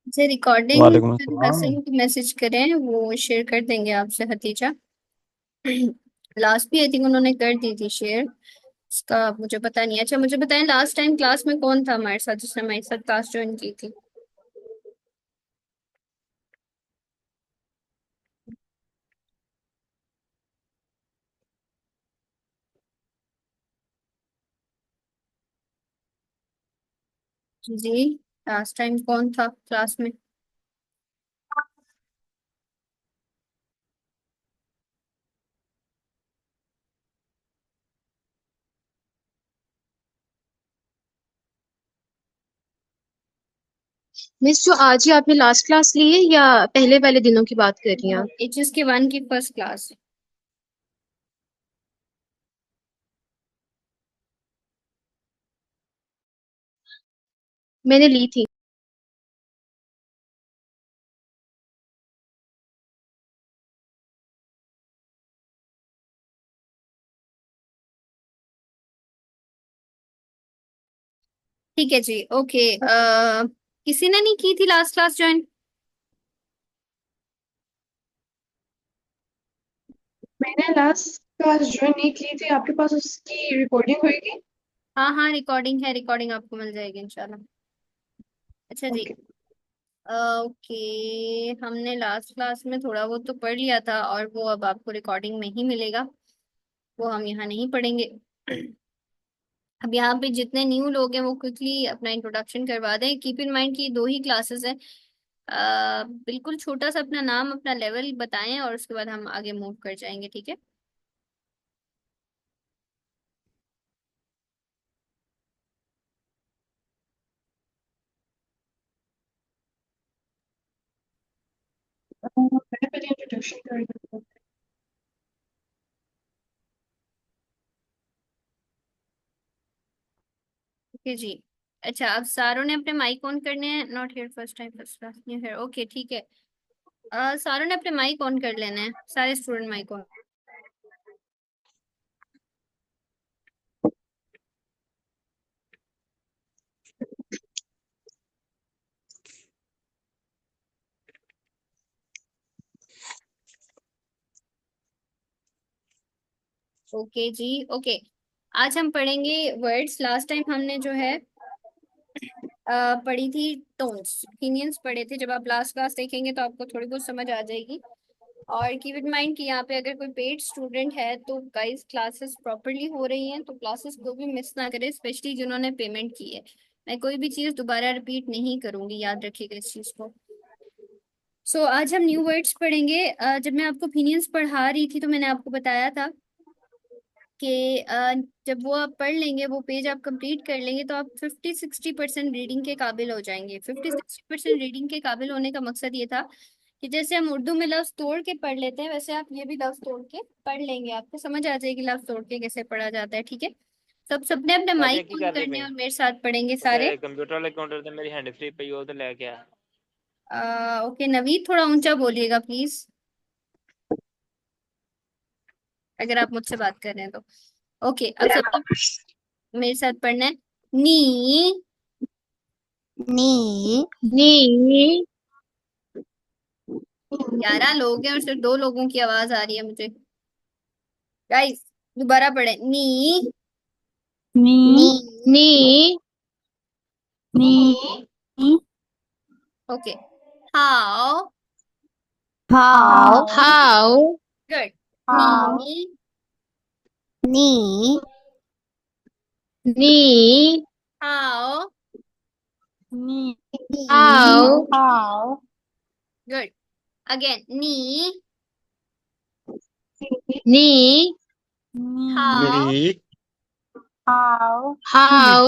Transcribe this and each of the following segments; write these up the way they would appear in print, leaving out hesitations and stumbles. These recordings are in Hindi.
जे रिकॉर्डिंग वालेकुम अस्सलाम। हसन की मैसेज करें वो शेयर कर देंगे आपसे हतीजा। लास्ट भी आई थिंक उन्होंने कर दी थी शेयर। उसका मुझे पता नहीं। अच्छा मुझे बताएं लास्ट टाइम क्लास में कौन था हमारे साथ जिसने हमारे साथ क्लास ज्वाइन की थी। जी लास्ट टाइम कौन था क्लास में। मिस, जो आज ही आपने लास्ट क्लास ली है या पहले वाले दिनों की बात कर रही हैं आप? एचएस के वन की फर्स्ट क्लास। मैंने ली थी। ठीक है जी ओके। किसी ने नहीं की थी लास्ट क्लास ज्वाइन। मैंने लास्ट क्लास ज्वाइन नहीं की थी। आपके पास उसकी रिकॉर्डिंग होगी? हाँ हाँ रिकॉर्डिंग है। रिकॉर्डिंग आपको मिल जाएगी इंशाल्लाह। अच्छा जी। ओके। ओके। हमने लास्ट क्लास में थोड़ा बहुत तो पढ़ लिया था और वो अब आपको रिकॉर्डिंग में ही मिलेगा। वो हम यहाँ नहीं पढ़ेंगे। अब यहाँ पे जितने न्यू लोग हैं वो क्विकली अपना इंट्रोडक्शन करवा दें। कीप इन माइंड कि दो ही क्लासेस हैं। बिल्कुल छोटा सा अपना नाम अपना लेवल बताएं और उसके बाद हम आगे मूव कर जाएंगे ठीक है। मैं पहले इंट्रोडक्शन कर देता हूँ। ओके जी। अच्छा अब सारों ने अपने माइक ऑन करने हैं। Not here first time first class new here okay ठीक है। सारों ने अपने माइक ऑन कर लेना है। सारे स्टूडेंट माइक ऑन। ओके जी ओके। आज हम पढ़ेंगे वर्ड्स। लास्ट टाइम हमने जो है पढ़ी थी टोन्स ओपिनियंस पढ़े थे। जब आप लास्ट क्लास देखेंगे तो आपको थोड़ी बहुत समझ आ जाएगी। और कीप इन माइंड कि यहाँ पे अगर कोई पेड स्टूडेंट है तो गाइस क्लासेस प्रॉपरली हो रही हैं तो क्लासेस को भी मिस ना करें स्पेशली जिन्होंने पेमेंट की है। मैं कोई भी चीज़ दोबारा रिपीट नहीं करूंगी याद रखिएगा इस चीज़ को। आज हम न्यू वर्ड्स पढ़ेंगे। जब मैं आपको ओपिनियंस पढ़ा रही थी तो मैंने आपको बताया था कि जब वो आप पढ़ लेंगे वो पेज आप कंप्लीट कर लेंगे तो आप 50-60% रीडिंग के काबिल हो जाएंगे। 50-60% रीडिंग के काबिल होने का मकसद ये था कि जैसे हम उर्दू में लफ्ज तोड़ के पढ़ लेते हैं वैसे आप ये भी लफ्ज तोड़ के पढ़ लेंगे। आपको समझ आ जाएगी लफ्ज तोड़ के कैसे पढ़ा जाता है ठीक है। सब सबने अपने चाचा माइक की ऑन कर दे करने पई हैं और मेरे साथ पढ़ेंगे उसे सारे। कंप्यूटर वाले काउंटर ਤੇ ਮੇਰੀ हैंड फ्री पई ਉਹ ਤੇ ਲੈ ਕੇ ਆ ओके नवीद थोड़ा ऊंचा बोलिएगा प्लीज अगर आप मुझसे बात कर रहे हैं तो। ओके अब सबने मेरे साथ पढ़ना है। नी। नी नी। 11 लोग हैं और सिर्फ दो लोगों की आवाज आ रही है मुझे। गाइस दोबारा पढ़े नी। नी नी। नी। नी ओके। हाउ। हाउ हाउ। हाउ। गुड। हाउ नी। नी नी। हाउ। नी हाउ। हाउ गुड। अगेन नी। नी। नी हाउ। नी हाउ हाउ।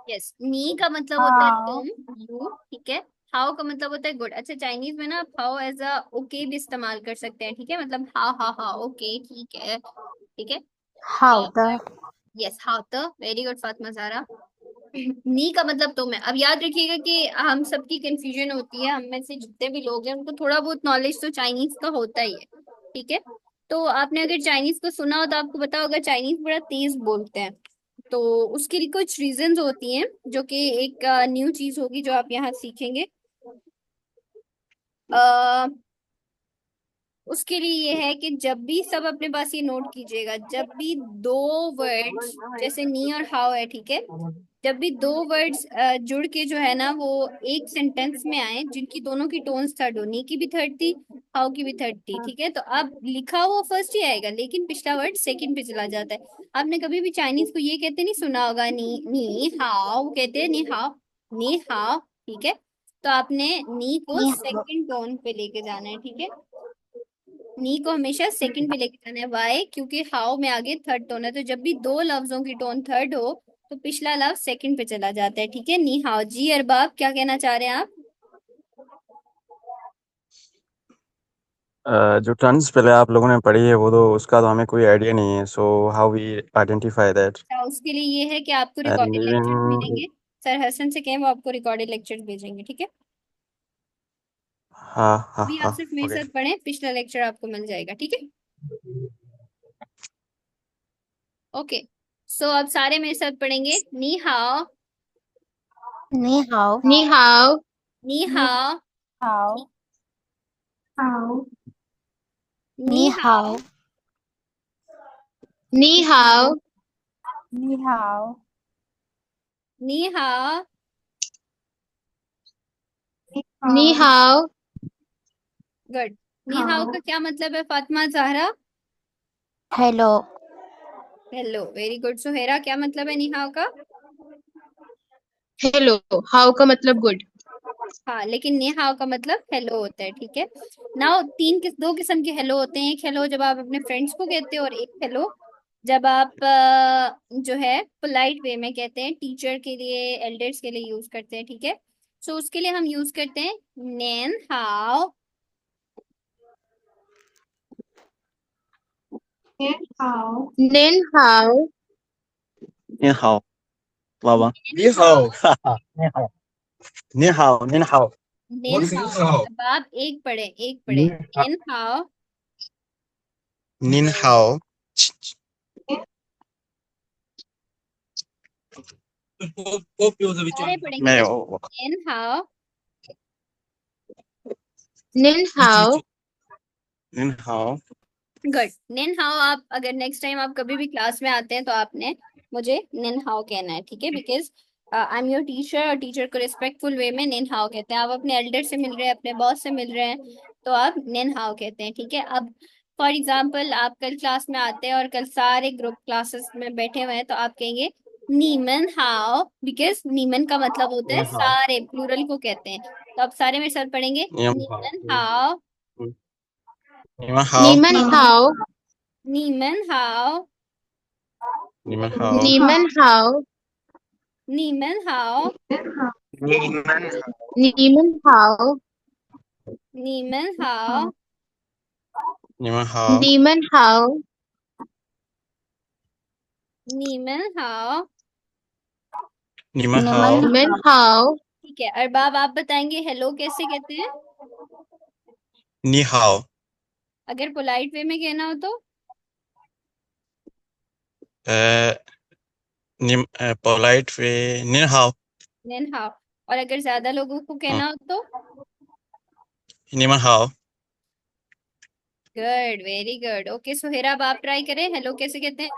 यस नी का मतलब होता है हाउ तुम यू ठीक है। हाउ का मतलब होता है गुड। अच्छा चाइनीज में ना आप हाउ एज अ ओके भी इस्तेमाल कर सकते हैं ठीक है। मतलब हाँ हाँ हाँ ओके ठीक है ठीक है। हाउ द यस हाउ तो वेरी गुड फातिमा ज़ारा। नी का मतलब तुम है। अब याद रखिएगा कि हम सबकी कंफ्यूजन होती है। हम में से जितने भी लोग हैं उनको थोड़ा बहुत नॉलेज तो चाइनीज का होता ही है ठीक है। तो आपने अगर चाइनीज को सुना हो तो आपको पता होगा चाइनीज बड़ा तेज बोलते हैं। तो उसके लिए कुछ रीजंस होती हैं जो कि एक न्यू चीज होगी जो आप यहाँ सीखेंगे। उसके लिए ये है कि जब भी सब अपने पास ये नोट कीजिएगा, जब भी दो वर्ड्स जैसे नी और हाउ है, ठीक है, जब भी दो वर्ड्स जुड़ के जो है ना वो एक सेंटेंस में आए जिनकी दोनों की टोन्स थर्ड हो, नी की भी थर्ड थी, हाउ की भी थर्ड थी, ठीक है, तो अब लिखा हुआ फर्स्ट ही आएगा लेकिन पिछला वर्ड सेकंड पे चला जाता है। आपने कभी भी चाइनीज को ये कहते नहीं सुना होगा, नी नी हाउ कहते हैं, नी हाउ, नी हाउ, ठीक है, तो आपने नी को नी हाओ सेकंड टोन पे लेके जाना है, ठीक है, नी को हमेशा सेकंड पे लेके जाना है। वाई? क्योंकि हाउ में आगे थर्ड टोन है, तो जब भी दो लफ्जों की टोन थर्ड हो तो पिछला लफ्ज सेकंड पे चला जाता है, ठीक है। नी हाउ जी। अरबाब क्या कहना चाह रहे हैं आप? जो टर्न्स पहले आप लोगों ने पढ़ी है वो तो उसका तो हमें कोई आइडिया नहीं है, so how we identify that अच्छा, उसके लिए ये है कि आपको एंड रिकॉर्डेड लेक्चर्स इवन। मिलेंगे। सर हसन से कहें वो आपको रिकॉर्डेड लेक्चर्स भेजेंगे, ठीक है। हाँ हाँ अभी आप हाँ, सिर्फ मेरे ओके। साथ पढ़ें, पिछला लेक्चर आपको मिल जाएगा, ठीक है। ओके, सो अब सारे मेरे साथ पढ़ेंगे। नी हाओ, नी हाओ नी हाउ, नी नी हाओ, हाओ How? नी नी हाओ, हाओ नी हाउ, नी हाओ नी हाओ। नी How? हाउ, गुड। नी हाओ How? का क्या मतलब है Fatima Zahra? Hello hello, very good. Suhera क्या मतलब है नी हाओ का? हेलो। हाउ का मतलब गुड। हाँ, लेकिन नी हाओ का मतलब हेलो होता है, ठीक है। नाउ दो किस्म के हेलो होते हैं। एक हेलो जब आप अपने फ्रेंड्स को कहते हो, और एक हेलो जब आप जो है पोलाइट वे में कहते हैं, टीचर के लिए, एल्डर्स के लिए यूज करते हैं, ठीक है। सो उसके लिए हम यूज करते हैं नेन हाओ। And how? नेन हाउ, 您好，娃娃。你好，哈哈，你好，您好，您好。नेन हाओ। अब आप एक पढ़े, एक पढ़े नेन हाओ। 您好，सारे पढ़ेंगे没बस।有我。नेन हाओ। नेन हाउ, 您好， गुड। निन हाउ, आप अगर नेक्स्ट टाइम आप कभी भी क्लास में आते हैं तो आपने मुझे निन हाउ कहना है, ठीक है, because I am your teacher, और टीचर को रिस्पेक्टफुल वे में निन हाउ कहते हैं। आप अपने एल्डर से मिल रहे हैं, अपने बॉस से मिल रहे हैं, तो आप निन हाउ कहते हैं, ठीक है। अब फॉर एग्जाम्पल आप कल क्लास में आते हैं और कल सारे ग्रुप क्लासेस में बैठे हुए हैं, तो आप कहेंगे नीमन हाउ, बिकॉज नीमन का मतलब होता है 您好，सारे, प्लूरल को कहते हैं। तो आप सारे मेरे साथ पढ़ेंगे 您好，नीमन हाउ। 你们好， नीमन हाउ, नीमन हाउ। 你们好， नीमन हाउ, नीमन हाउ।你们好， नीमन हाउ, नीमन हाउ। 你们好， नीमन हाउ, नीमन हाउ। 你们好， निमन नीमन हाउ, ठीक है, अरबाब आप बताएंगे हेलो कैसे कहते हैं? 你好， अगर पोलाइट वे में कहना हो तो? polite way 您好， नेन हाउ। और अगर ज्यादा लोगों को कहना हो तो? 你们好， good, very good. Okay Suhera, अब आप ट्राई करें, हेलो कैसे कहते हैं?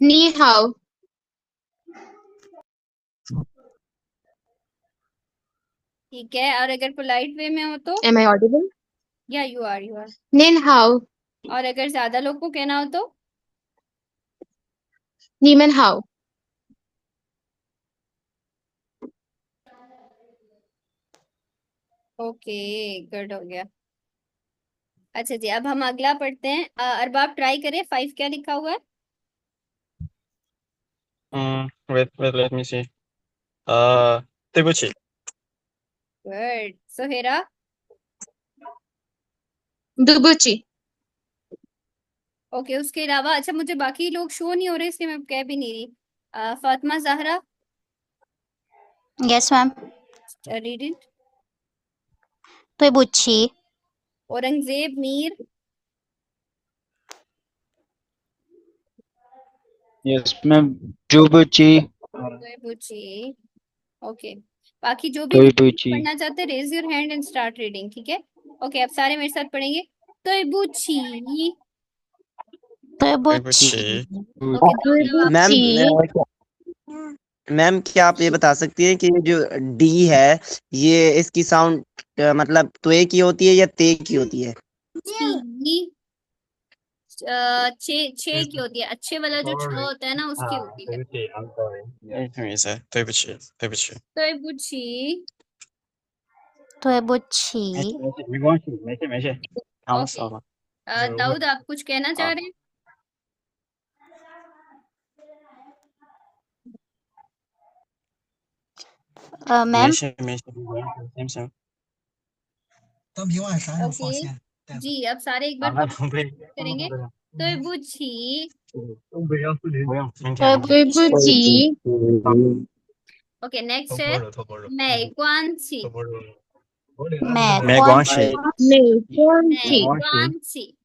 नी हाउ, ठीक है, और अगर पोलाइट वे में हो तो? Am I audible? या यू आर, यू आर। नेन हाउ, और अगर ज्यादा लोग को कहना हो तो? नीमन हाउ, ओके, गुड हो गया। अच्छा जी, अब हम अगला पढ़ते हैं। अरबाब ट्राई करें, 5 क्या लिखा हुआ है? wait let me see 对不起 good. Suhera? दुबुची, ओके, उसके अलावा अच्छा, मुझे बाकी लोग शो नहीं हो रहे इसलिए मैं कह भी नहीं रही। Fatima Zahra, yes ma'am read it. तो बुच्छी Aurangzeb Mir, Yes, ma'am. Jubuchi. बुची। ओके, बाकी जो भी तो नहीं बुची पढ़ना चाहते raise your hand and start reading, ठीक है? ओके, अब सारे मेरे साथ पढ़ेंगे। तो बुची। तो बुची बुची। ओके, दाऊद अब आप। मैम बुची। मैम क्या आप ये बता सकती हैं कि ये जो डी है, ये इसकी साउंड मतलब त्वे की होती है या ते की होती है? छी। छे की होती है, अच्छे वाला जो छ होता है ना उसकी होती है। तो बुची। तो बुची। तो बुची ओके, दाऊद आप कुछ कहना चाह रहे हैं? मैम ओके जी, अब सारे एक बार करेंगे। तो बुची। तो बुची। ओके, नेक्स्ट है मैं कौन सी। मैं मैं कौन गुआंशी। सी मैं कौन मैं सी। कौन सी।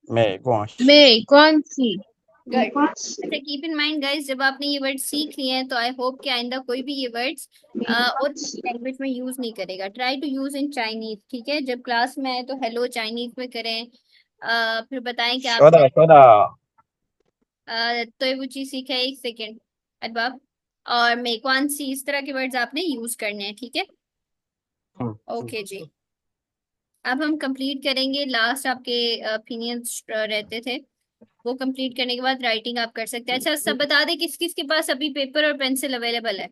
मैं गुआंशी। मैं कौन सी। गुड। अच्छा, कीप इन माइंड गाइस, जब आपने ये वर्ड सीख लिए हैं तो आई होप कि आइंदा कोई भी ये वर्ड्स और लैंग्वेज में यूज नहीं करेगा। Try to use in Chinese, ठीक है? जब क्लास में आए तो हेलो चाइनीज में करें। फिर बताएं कि आप शोदा। तो ये वो चीज सीखा है। एक सेकेंड अरबाब। और मेकवान सी, इस तरह के वर्ड्स आपने यूज करने हैं, ठीक है? ओके जी, अब हम कंप्लीट करेंगे। लास्ट आपके ओपिनियंस रहते थे, वो कंप्लीट करने के बाद राइटिंग आप कर सकते हैं। अच्छा, सब बता दें किस किस के पास अभी पेपर और पेंसिल अवेलेबल है।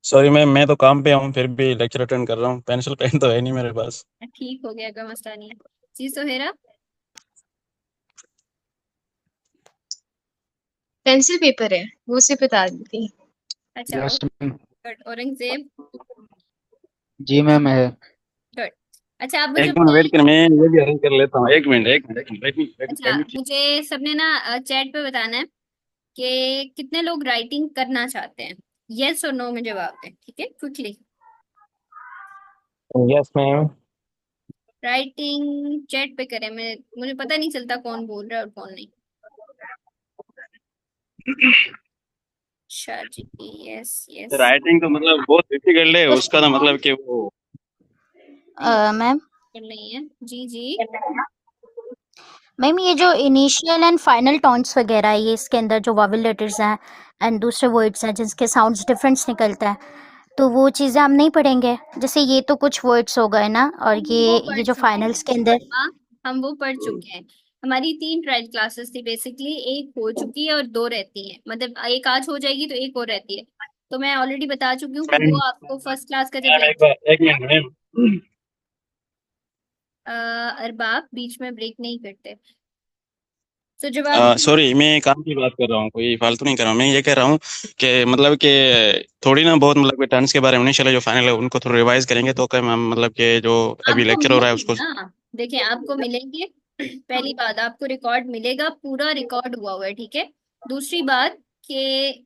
सॉरी मैम, मैं तो काम पे हूँ फिर भी लेक्चर अटेंड कर रहा हूँ। पेंसिल पेन तो है नहीं मेरे पास। ठीक हो गया, कोई मसला नहीं है जी। सोहेरा। पेंसिल पेपर है, वो से बता दी थी। अच्छा, यस मैम। गुड। औरंगजेब। जी मैम है। गुड। अच्छा, आप मुझे एक मिनट वेट कर, मैं ये भी अरेंज कर लेता हूँ। एक मिनट एक मिनट एक मिनट अच्छा, मुझे सबने ना चैट पे बताना है कि कितने लोग राइटिंग करना चाहते हैं। यस और नो में जवाब दें, ठीक है? Quickly. Yes ma'am. Writing chat पे करें, मैं मुझे पता नहीं चलता कौन बोल रहा है और कौन नहीं। अच्छा जी, यस यस। राइटिंग तो मतलब बहुत डिफिकल्ट है उसका, तो मतलब कि वो मैम कर रही है जी जी। मैम ये जो इनिशियल एंड फाइनल टोन्स वगैरह है, ये इसके अंदर जो वॉवेल लेटर्स हैं एंड दूसरे वर्ड्स हैं जिनके साउंड्स डिफरेंस निकलता है, तो वो चीज़ें हम नहीं पढ़ेंगे? जैसे ये तो कुछ वर्ड्स हो गए ना, और हम वो ये पढ़ जो चुके फाइनल्स के अंदर। हैं। हाँ, हम वो पढ़ चुके हैं। हमारी 3 ट्रायल क्लासेस थी बेसिकली, एक हो चुकी है और 2 रहती हैं। मतलब एक आज हो जाएगी तो एक और रहती है। तो मैं ऑलरेडी बता चुकी हूँ कि मैम। वो आपको फर्स्ट क्लास का जब मैम एक बार एक मिनट मैम। अरबाब बीच में ब्रेक नहीं करते। तो जब आप सॉरी, मैं काम की बात कर रहा हूँ, कोई फालतू नहीं कर रहा हूँ। मैं ये कह रहा हूँ कि मतलब कि थोड़ी ना बहुत मतलब कि टर्न्स के बारे में नहीं चले, जो फाइनल है उनको थोड़ा रिवाइज करेंगे तो क्या मैम, मतलब कि जो अभी आपको लेक्चर हो रहा है मिलेंगे उसको। ना, देखिए आपको मिलेंगे। पहली बात, आपको रिकॉर्ड मिलेगा, पूरा रिकॉर्ड हुआ हुआ है, ठीक है? दूसरी बात कि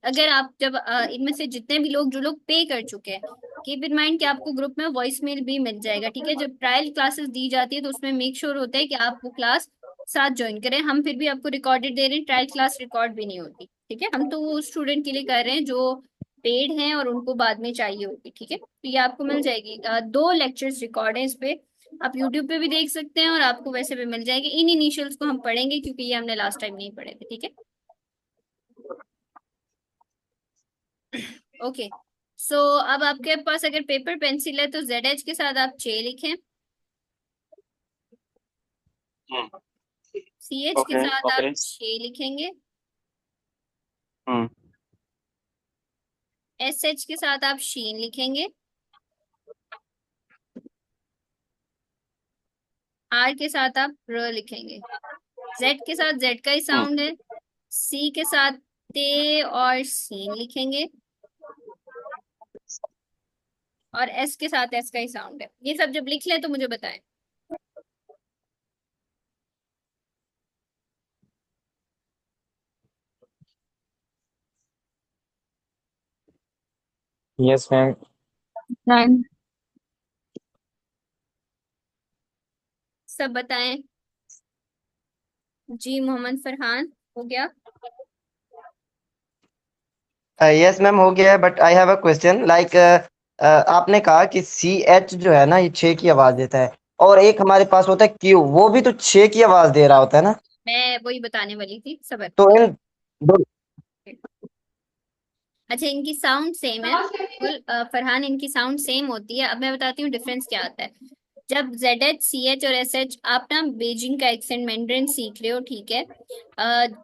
अगर आप जब इनमें से जितने भी लोग जो लोग पे कर चुके हैं, कीप इन माइंड कि आपको ग्रुप में वॉइस मेल भी मिल जाएगा, ठीक है? जब ट्रायल क्लासेस दी जाती है तो उसमें मेक श्योर होता है कि आप वो क्लास साथ ज्वाइन करें। हम फिर भी आपको रिकॉर्डेड दे रहे हैं, ट्रायल क्लास रिकॉर्ड भी नहीं होती, ठीक है? हम तो वो स्टूडेंट के लिए कर रहे हैं जो पेड हैं और उनको बाद में चाहिए होगी, ठीक है? तो ये आपको मिल जाएगी। 2 लेक्चर्स रिकॉर्ड हैं इस पे, आप यूट्यूब पे भी देख सकते हैं और आपको वैसे भी मिल जाएगी। इन इनिशियल्स को हम पढ़ेंगे क्योंकि ये हमने लास्ट टाइम नहीं पढ़े थे, ठीक है? ओके, सो अब आपके पास अगर पेपर पेंसिल है तो जेड एच के साथ आप चे लिखें। सी एच के ओके साथ आप ओके। छे लिखेंगे। हम्म। एस एच के साथ आप शीन लिखेंगे। आर के साथ आप र लिखेंगे। जेड के साथ जेड का ही साउंड है। सी के साथ ते और सीन लिखेंगे। और एस के साथ एस का ही साउंड है। ये सब जब लिख लें तो मुझे बताएं। Yes ma'am. डन। सब बताएं जी। मोहम्मद फरहान हो गया। यस मैम हो गया है, but I have a question like आपने कहा कि सी एच जो है ना ये 6 की आवाज देता है, और एक हमारे पास होता है क्यू, वो भी तो 6 की आवाज दे रहा होता है ना। मैं वही बताने वाली थी, सबर। तो इन दो अच्छा, इनकी साउंड सेम है बिल्कुल, फरहान, इनकी साउंड सेम होती है। अब मैं बताती हूँ डिफरेंस क्या आता है। जब जेड एच, सी एच और एस एच, आप ना बेजिंग का एक्सेंट मैंड्रिन सीख रहे हो, ठीक है,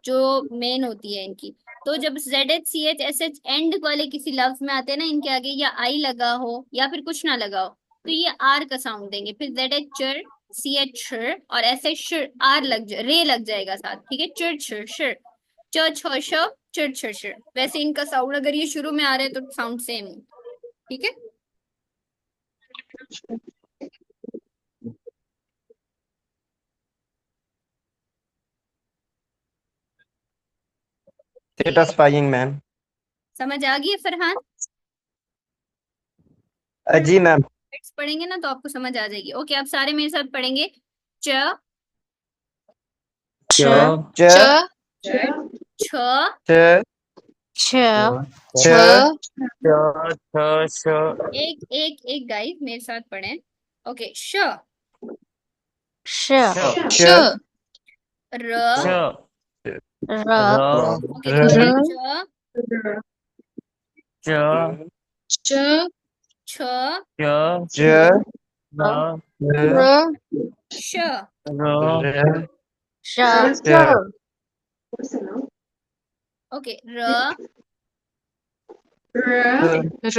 जो मेन होती है इनकी। तो जब Z H, C H, S H and वाले किसी लफ्ज में आते हैं ना, इनके आगे या आई लगा हो या फिर कुछ ना लगा हो, तो ये आर का साउंड देंगे। फिर जेड एच चर, सी एच शर और एस एच शर, आर रे लग जाएगा साथ, ठीक है, चर छर शर, च छ श, चर छर शर। वैसे इनका साउंड अगर ये शुरू में आ रहा है तो साउंड सेम है, ठीक है। Satisfying ma'am. समझ आ गई है फरहान? जी मैम। वर्ड्स पढ़ेंगे ना तो आपको समझ आ जाएगी। ओके, आप सारे मेरे साथ पढ़ेंगे। च च च च छ च च च छ श एक एक एक गाइस मेरे साथ पढ़ें। ओके, श श श श र, श र र ओके र दोबारा, र च च च छ च च र र श। र र श च ओके, र r र ज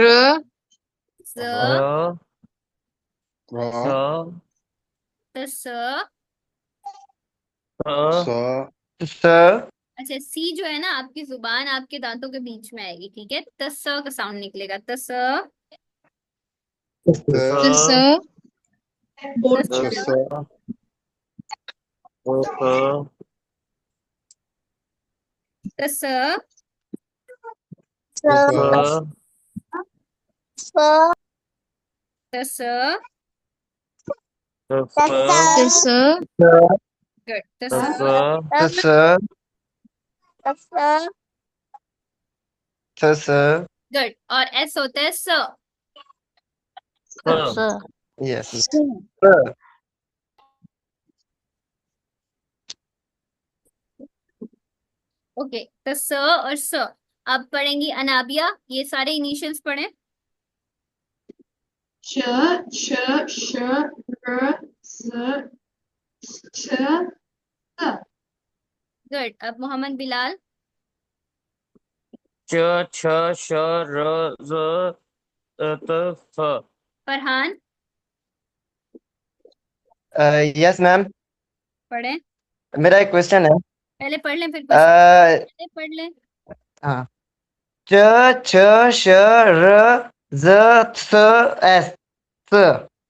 र स त स। स स अच्छा, सी जो है ना, आपकी जुबान आपके दांतों के बीच में आएगी, ठीक है, त स का साउंड निकलेगा, त स त स स त बोर्ड स त स त स। त स गुड, त स। स स गुड, और एस होता है स। स यस। ओके, तो स और स। अब पढ़ेंगी अनाबिया, ये सारे इनिशियल्स पढ़ें। च श श r z च त गुड, अब मोहम्मद बिलाल। च छ श र ज त फ फरहान, यस मैम। पढ़ें। मेरा एक क्वेश्चन है। पहले पढ़ लें फिर क्वेश्चन, अ, पहले पढ़ लें। हाँ, च छ श र ज स एस स।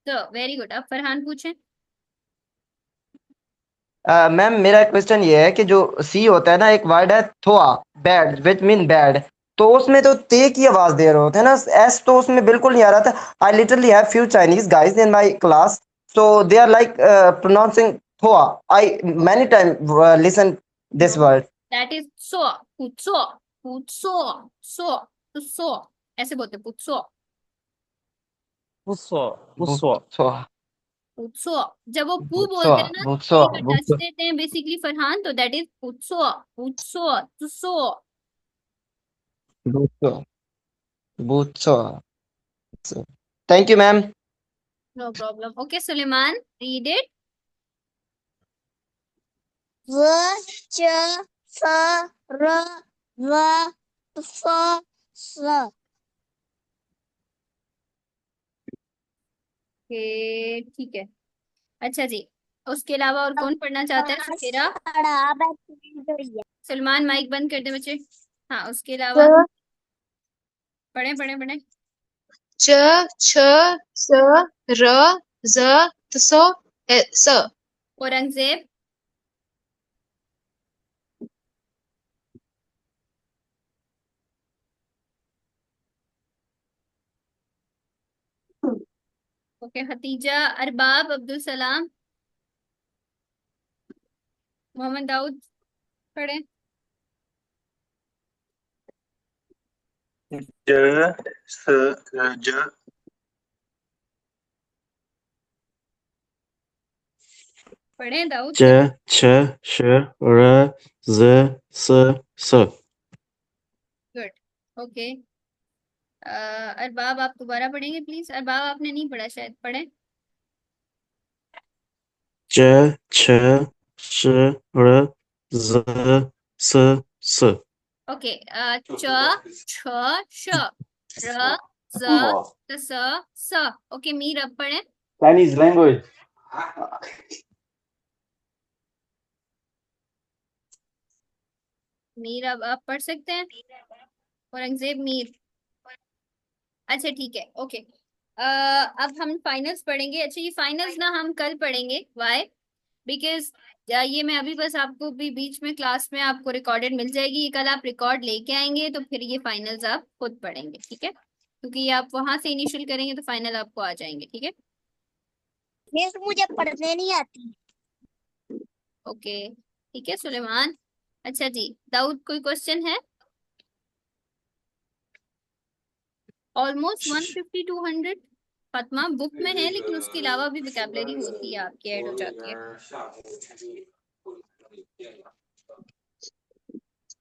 तो वेरी गुड, अब फरहान पूछें। मैम मेरा क्वेश्चन ये है कि जो सी होता है ना, एक वर्ड है थोआ, बैड विच मीन बैड, तो उसमें तो ते की आवाज दे रहे होते हैं ना, एस तो उसमें बिल्कुल नहीं आ रहा था। I literally have few Chinese guys in my class, so they are like pronouncing थोआ। I many time listen no, this word. That is so, पुत्सो, पुत्सो, सो, तो सो ऐसे बोलते हैं, पुत्सो, पुस्व पुस्व पुत्सो। जब वो पू बुत्सो बोलते हैं ना, बुत्सो यहीं पर टच देते हैं बेसिकली फरहान, तो दैट इज पुत्सो, पुत्सो, तुसो। बुत्सो बुत्सो। Thank you ma'am. No problem. Okay Suleman, read it. व च फ र व फ स। ठीक है। अच्छा जी, उसके अलावा और कौन पढ़ना चाहता है? सुहेरा। सलमान, माइक बंद कर दे बच्चे। हाँ, उसके अलावा पढ़े पढ़े पढ़े। च छ स र ज त स स। औरंगजेब। ओके, खतीजा। अरबाब, अब्दुल सलाम, मोहम्मद दाऊद, पढ़े। ज स ज पढ़े दाऊद। च छ श र ज स गुड। ओके। अरबाब आप दोबारा पढ़ेंगे प्लीज। अरबाब आपने नहीं पढ़ा शायद, पढ़े। च छ श र ज स ओके। च छ श र ज स। ओके मीर अब पढ़े। Chinese language. मीर अब आप पढ़ सकते हैं। औरंगजेब मीर। अच्छा ठीक है। ओके। अब हम फाइनल्स पढ़ेंगे। अच्छा ये फाइनल्स ना हम कल पढ़ेंगे। वाई? बिकॉज ये मैं अभी बस आपको भी बीच में क्लास में आपको रिकॉर्डेड मिल जाएगी। ये कल आप रिकॉर्ड लेके आएंगे तो फिर ये फाइनल्स आप खुद पढ़ेंगे, ठीक है? क्योंकि ये आप वहां से इनिशियल करेंगे तो फाइनल आपको आ जाएंगे, ठीक है? मिस मुझे पढ़ने नहीं आती। ओके ठीक है सुलेमान। अच्छा जी दाऊद कोई क्वेश्चन है? ऑलमोस्ट 150 200 फातिमा बुक में है, लेकिन उसके अलावा भी वोकैबुलरी होती है आपकी, ऐड हो जाती है।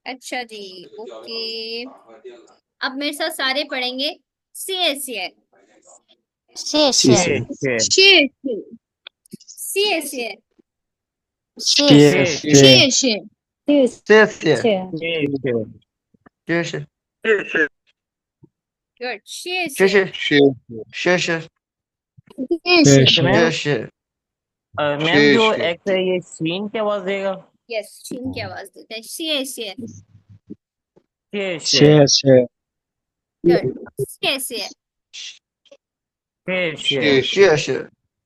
अच्छा जी ओके। अब मेरे साथ सारे पढ़ेंगे। सी से छे से छे सी से छे छे शेर से से छे से गुड। से से से से मैम से मैम जो एक्स है ये सीन क्या आवाज देगा? यस छीन की आवाज देता है। सी छे छे गुड। से छे छे से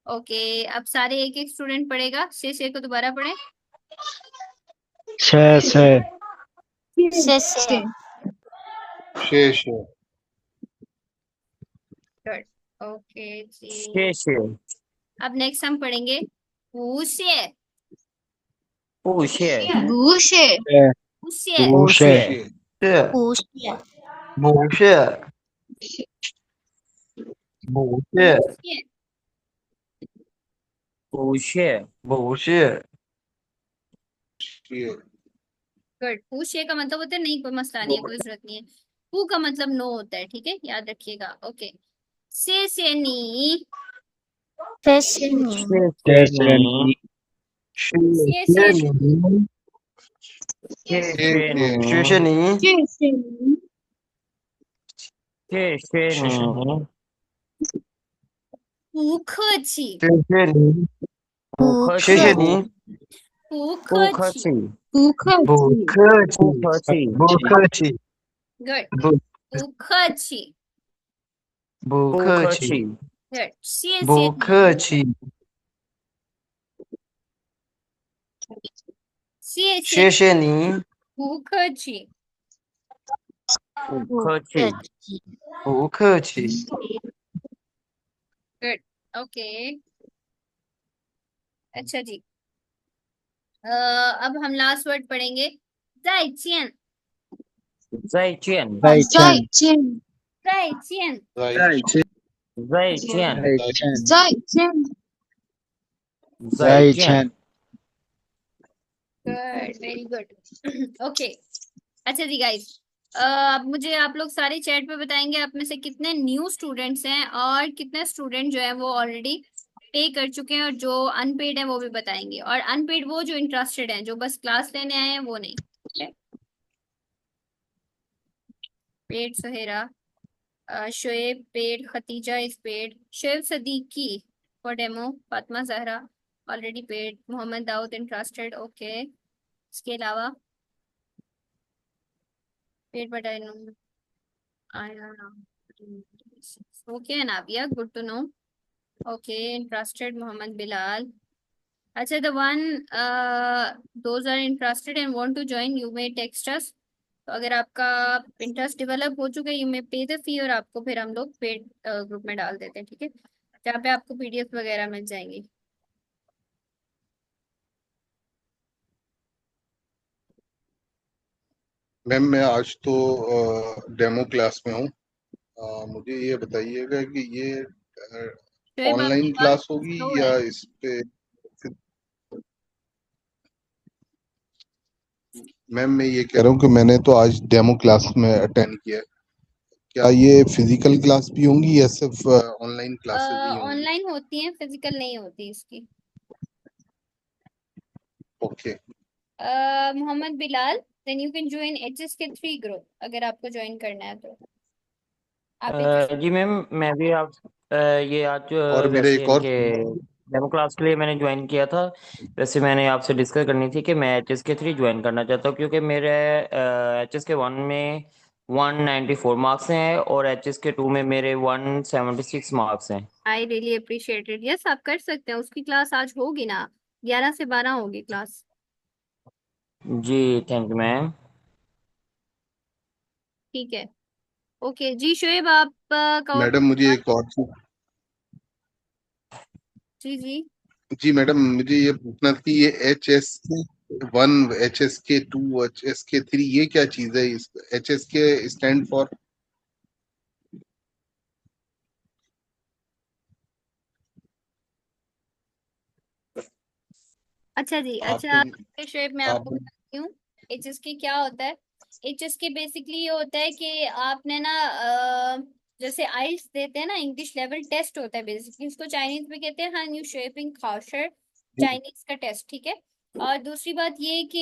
ओके। अब सारे एक एक स्टूडेंट पढ़ेगा। से को दोबारा पढ़े। से गुड। ओके जी। छे अब नेक्स्ट हम पढ़ेंगे पूछे। पूछे बूशे पूछे पूछे पूछे बुशे बुशे पूछे पूछे बुशे गुड। पूछे का मतलब होता है नहीं, कोई मसला नहीं है, कोई जरूरत नहीं है। पू का मतलब नो होता है, ठीक है, याद रखिएगा। ओके। से नी। से नी से शेषनी नी पूखची शेषनी शेषनी पूखची बुखची बुखची गुड। पूखची बुखची गुड। से बुखची शेषनी पूखची बुखची गुड। ओके। अच्छा जी। अब हम लास्ट वर्ड पढ़ेंगे। जाइचियन जाइचियन जाइचियन जाइचियन जाइचियन जाइचियन जाइचियन गुड वेरी गुड। ओके। अच्छा जी गाइस, अब मुझे आप लोग सारे चैट पे बताएंगे आप में से कितने न्यू स्टूडेंट्स हैं और कितने स्टूडेंट जो है वो ऑलरेडी पे कर चुके हैं, और जो अनपेड है वो भी बताएंगे। और अनपेड वो जो इंटरेस्टेड हैं, जो बस क्लास लेने आए हैं वो नहीं। Paid Suhera, Shoaib paid, Khatija is paid, Shoaib Siddiqui for demo, Fatima Zahra already paid, Mohammad Dawood interested. Okay. इसके अलावा paid button okay. Navia good to know. Okay interested Mohammad Bilal. अच्छा the one those are interested and want to join you may text us। तो अगर आपका इंटरेस्ट डेवलप हो चुका है यू मे पे द फी, और आपको फिर हम लोग पेड ग्रुप में डाल देते हैं, ठीक है, जहाँ पे आपको पीडीएफ वगैरह मिल जाएंगी। मैम मैं आज तो डेमो क्लास में हूँ। मुझे ये बताइएगा कि ये शोएब आपकी ऑनलाइन बात क्लास होगी स्लो या है। इस पे? मैम मैं ये कह रहा हूँ कि मैंने तो आज डेमो क्लास में अटेंड किया है। क्या ये फिजिकल क्लास भी होंगी या सिर्फ ऑनलाइन क्लासेस ही होंगी? ऑनलाइन होती हैं, फिजिकल नहीं होती इसकी। Okay. Mohammad Bilal, then you can join HSK3 group अगर आपको ज्वाइन करना है तो। आप जी मैम, मैं भी आप ये आज और मेरा वैसे एक और इनके डेमो क्लास के लिए मैंने ज्वाइन किया था। वैसे मैंने आपसे डिस्कस करनी थी कि मैं HSK3 ज्वाइन करना चाहता हूँ, क्योंकि मेरे HSK1 में 194 मार्क्स हैं और HSK2 में मेरे 176 मार्क्स हैं। I really appreciated. यस, आप कर सकते हैं। उसकी क्लास आज होगी ना, 11 से 12 होगी क्लास। जी थैंक यू मैम। ठीक है, ओके जी। शोएब आप का और मैडम मुझे एक और चीज। जी जी। जी मैडम मुझे ये पूछना था कि ये HSK1, HSK2, HSK3 ये क्या चीज है? इस HSK स्टैंड फॉर? अच्छा जी, अच्छा आप शोएब मैं आपको आप बताती हूँ HSK क्या होता है। HSK बेसिकली ये होता है कि आपने ना जैसे आइल्स देते हैं ना, इंग्लिश लेवल टेस्ट होता है बेसिकली, उसको चाइनीज में कहते हैं हान यू शेपिंग खाउशर, चाइनीज का टेस्ट, ठीक है। और दूसरी बात ये कि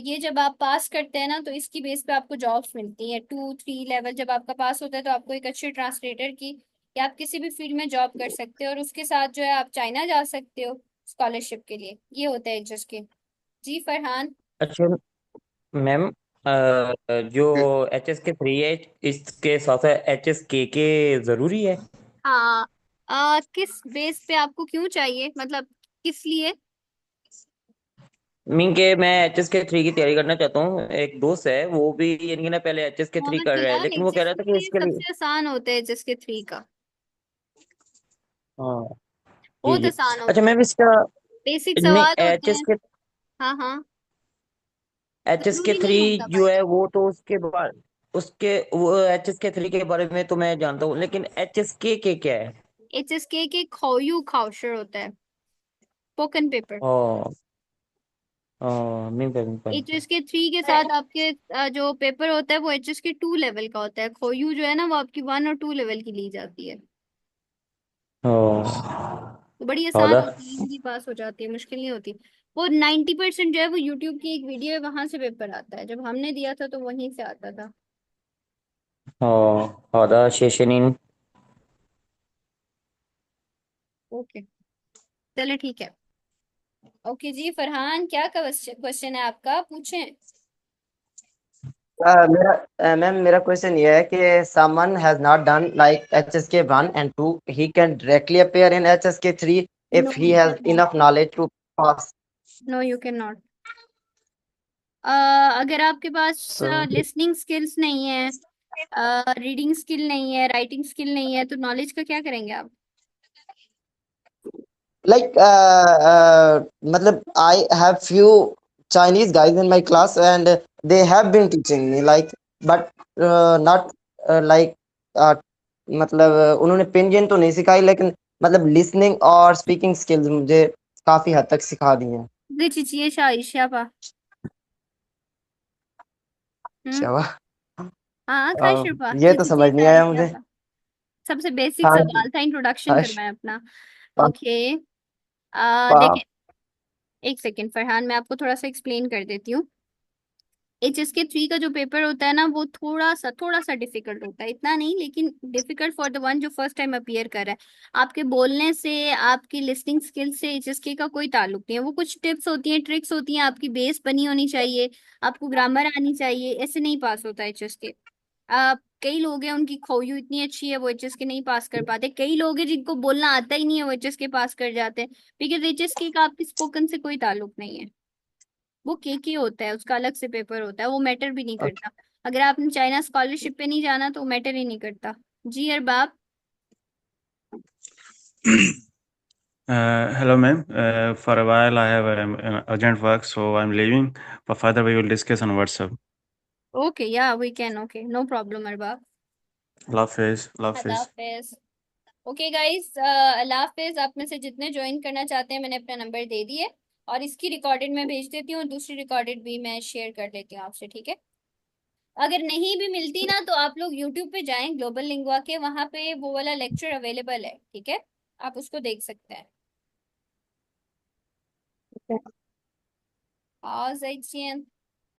ये जब आप पास करते हैं ना तो इसकी बेस पे आपको जॉब्स मिलती हैं। 2 3 लेवल जब आपका पास होता है तो आपको एक अच्छे ट्रांसलेटर की या आप किसी भी फील्ड में जॉब कर सकते हो, और उसके साथ जो है आप चाइना जा सकते हो स्कॉलरशिप के लिए। ये होता है HSK। जी फरहान। अच्छा मैम, जो HSK3 है इसके साथ साथ HSK जरूरी है? हाँ, किस बेस पे आपको क्यों चाहिए, मतलब किस लिए? मीन के मैं HSK3 की तैयारी करना चाहता हूँ। एक दोस्त है, वो भी यानी कि ना पहले HSK3 मोहम्मद कर रहा है, बिलाल, लेकिन वो कह रहा था कि HSK इसके लिए। सबसे आसान होता है HSK3 का, हाँ जी बहुत जी। आसान अच्छा होता है। मैम, इसका बेसिक नहीं सवाल होते एच एस हैं। के हाँ हाँ, एच एस के जरूरी थ्री नहीं होता जो भाई। है वो तो उसके बाद उसके वो HSK3 के बारे में तो मैं जानता हूँ, लेकिन HSK के क्या है? HSK के खोयू खाउशर होता है, स्पोकन पेपर। हाँ हाँ, मिन HSK3 के साथ आपके जो पेपर होता है वो HSK2 लेवल का होता है। खोयू जो है ना वो आपकी 1 और 2 लेवल की ली जाती है। हाँ तो बड़ी आसान हौदा होती है, इजीली पास हो जाती है, मुश्किल नहीं होती। वो 90% जो है वो यूट्यूब की एक वीडियो है, वहां से पेपर आता है। जब हमने दिया था तो वहीं से आता था। हाँ हौदा शेषनिन। ओके, चलो ठीक है। ओके जी फरहान, क्या क्वेश्चन है आपका, पूछें। मेरा मैम मेरा क्वेश्चन ये है कि someone has not done like HSK1 and 2, he can directly appear in HSK3 no if he you has can not. enough knowledge to pass. No you can not. अगर आपके पास तो लिसनिंग स्किल्स नहीं है, रीडिंग स्किल नहीं है, राइटिंग स्किल नहीं है, तो नॉलेज का क्या करेंगे आप? Like matlab I have few Chinese guys in my class and they have been teaching me like, but not like मतलब उन्होंने पिंजन तो नहीं सिखाई, लेकिन मतलब लिसनिंग और स्पीकिंग स्किल्स मुझे काफी हद तक सिखा दी हैं। चिचिए शाइशा पा। हम्म। क्या हुआ? हाँ खाशिरपा ये तो चिचिए समझ नहीं आया शाइशा मुझे। पा। सबसे बेसिक हाँ सवाल था, इंट्रोडक्शन हश करवाएं अपना। पा, ओके, पा, देखें, एक सेकेंड फरहान, मैं आपको थोड़ा सा एक्सप्लेन कर देती हूँ। HSK3 का जो पेपर होता है ना वो थोड़ा सा डिफिकल्ट होता है, इतना नहीं लेकिन डिफिकल्ट फॉर द वन जो फर्स्ट टाइम अपीयर कर रहा है। आपके बोलने से, आपकी लिसनिंग स्किल से HSK का कोई ताल्लुक नहीं है। वो कुछ टिप्स होती हैं, ट्रिक्स होती हैं, आपकी बेस बनी होनी चाहिए, आपको ग्रामर आनी चाहिए, ऐसे नहीं पास होता HSK। कई लोग हैं उनकी खोयू इतनी अच्छी है वो HSK नहीं पास कर पाते, कई लोग हैं जिनको बोलना आता ही नहीं है वो HSK पास कर जाते हैं, बिकॉज HSK का आपकी स्पोकन से कोई ताल्लुक नहीं है। वो के होता है, उसका अलग से पेपर होता है, वो मैटर भी नहीं करता। अगर आपने चाइना स्कॉलरशिप पे नहीं जाना तो मैटर ही नहीं करता। जी Arbab. Hello, ma'am. For a while, I have urgent work, so I'm leaving. For further, we will discuss on WhatsApp. Okay yeah we can, okay no problem Arbab. अल्लाह हाफिज, अल्लाह अल्लाह हाफिज। हाफिज। ओके गाइस, अल्लाह हाफिज। आप में से जितने ज्वाइन करना चाहते हैं मैंने अपना नंबर दे दिए, और इसकी रिकॉर्डेड मैं भेज देती हूँ, और दूसरी रिकॉर्डेड भी मैं शेयर कर देती हूँ आपसे, ठीक है। अगर नहीं भी मिलती ना तो आप लोग यूट्यूब पे जाएं ग्लोबल लिंगवा के, वहां पे वो वाला लेक्चर अवेलेबल है, ठीक है, आप उसको देख सकते हैं। है। Aussetzen.